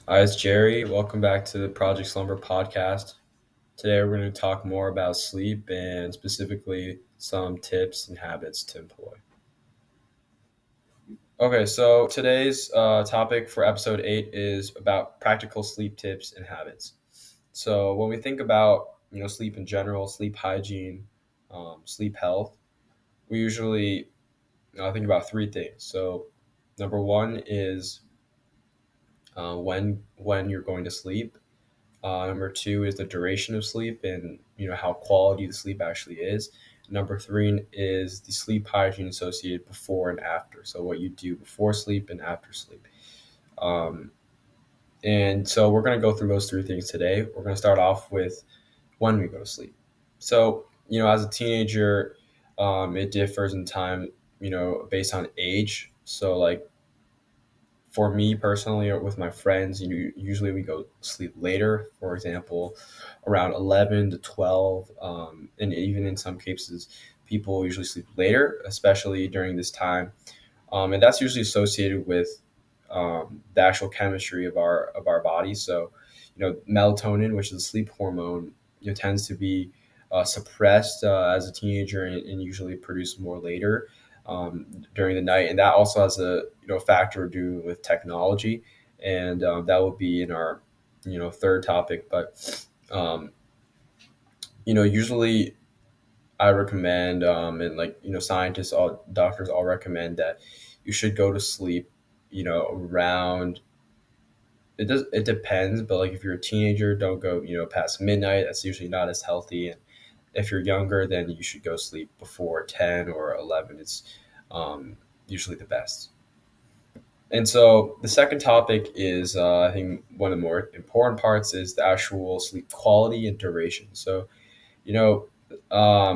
Hi, it's Jerry. Welcome back to the Project Slumber podcast. Today we're going to talk more about sleep and specifically some tips and habits to employ. Okay, so today's topic for episode 8 is about practical sleep tips and habits. So when we think about sleep in general, sleep hygiene, sleep health, we usually think about three things. So number one is when you're going to sleep. Number two is the duration of sleep and how quality the sleep actually is. Number three is the sleep hygiene associated before and after. So what you do before sleep and after sleep. Um, and so we're going to go through those three things today. We're going to start off with when we go to sleep. So as a teenager, it differs in time. Based on age. So like for me personally or with my friends, usually we go sleep later, for example, around 11 to 12. And even in some cases, people usually sleep later, especially during this time. And that's usually associated with the actual chemistry of our body. So, melatonin, which is a sleep hormone, tends to be suppressed as a teenager and usually produced more later during the night, and that also has a factor to do with technology, and that will be in our third topic. But usually I recommend, and like scientists, all doctors all recommend that you should go to sleep, around. It depends, but like if you're a teenager, don't go past midnight. That's usually not as healthy, and if you're younger, then you should go sleep before 10 or 11. It's usually the best. And so the second topic is, I think, one of the more important parts is the actual sleep quality and duration. So, you know,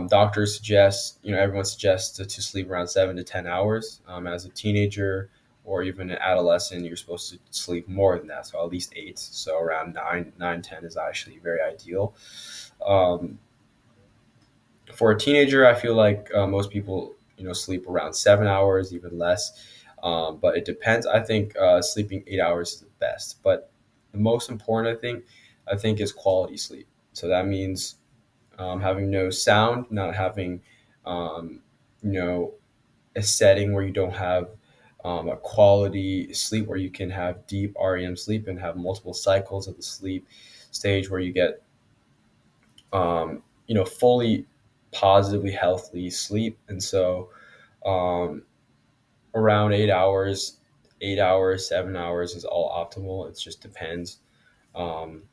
doctors suggest, everyone suggests to sleep around 7 to 10 hours. As a teenager or even an adolescent, you're supposed to sleep more than that, so at least eight. So around 10 is actually very ideal. Um, for a teenager, I feel like most people, sleep around 7 hours, even less. But it depends. I think sleeping 8 hours is the best. But the most important, I think, is quality sleep. So that means having no sound, not having, um, you know, a setting where you don't have a quality sleep, where you can have deep REM sleep and have multiple cycles of the sleep stage, where you get fully positively healthy sleep. And so um, around 8 hours, 8 hours, 7 hours is all optimal. It just depends. Um,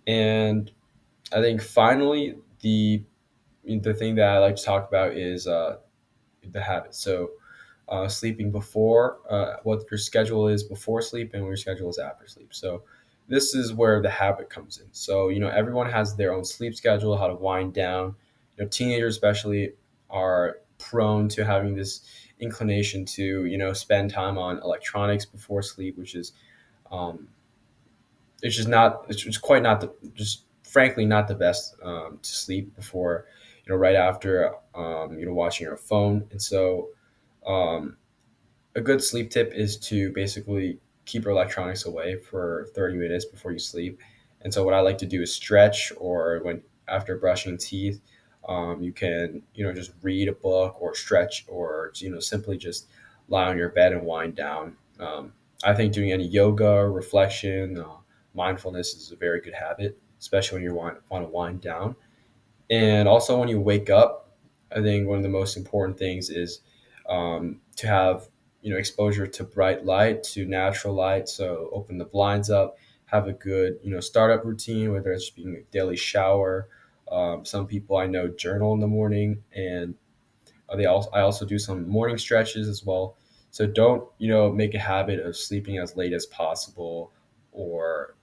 and I think finally, the thing that I like to talk about is the habit. So sleeping before, what your schedule is before sleep and what your schedule is after sleep. So this is where the habit comes in. So everyone has their own sleep schedule, how to wind down. Teenagers especially are prone to having this inclination to spend time on electronics before sleep, which is um, it's just not it's just quite not the just frankly not the best to sleep before right after watching your phone. And so um, a good sleep tip is to basically keep your electronics away for 30 minutes before you sleep. And so what I like to do is stretch, or when after brushing teeth, you can just read a book or stretch, or simply just lie on your bed and wind down. I think doing any yoga, reflection, mindfulness is a very good habit, especially when you want to wind down. And also, when you wake up, I think one of the most important things is to have exposure to bright light, to natural light. So open the blinds up, have a good startup routine, whether it's being a daily shower. Some people I know journal in the morning, and I also do some morning stretches as well. So don't make a habit of sleeping as late as possible, or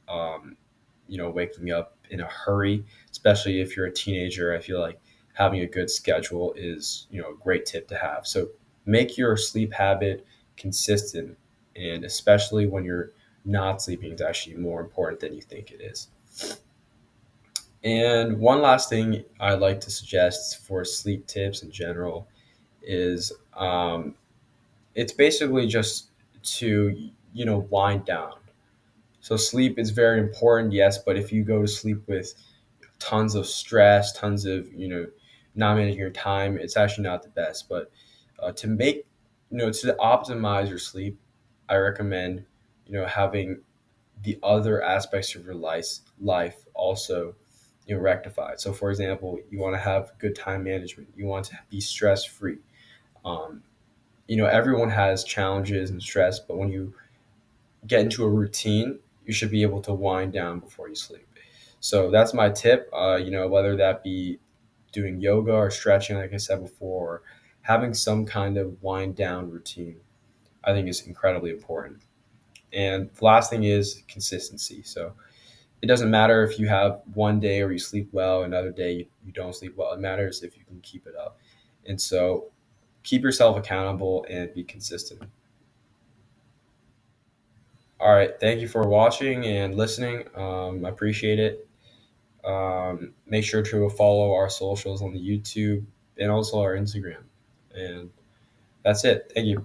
waking up in a hurry, especially if you're a teenager. I feel like having a good schedule is a great tip to have. So make your sleep habit consistent, and especially when you're not sleeping, is actually more important than you think it is. And one last thing I like to suggest for sleep tips in general is it's basically just to wind down. So sleep is very important, yes, but if you go to sleep with tons of stress, tons of not managing your time, it's actually not the best. But to make to optimize your sleep, I recommend having the other aspects of your life also rectified. So for example, you want to have good time management, you want to be stress free. um, Everyone has challenges and stress, but when you get into a routine, you should be able to wind down before you sleep. So that's my tip. Whether that be doing yoga or stretching, like I said before, or having some kind of wind down routine, I think is incredibly important. And the last thing is consistency. So it doesn't matter if you have one day where you sleep well, another day you don't sleep well. It matters if you can keep it up. And so keep yourself accountable and be consistent. All right. Thank you for watching and listening. I appreciate it. Make sure to follow our socials on the YouTube and also our Instagram. And that's it. Thank you.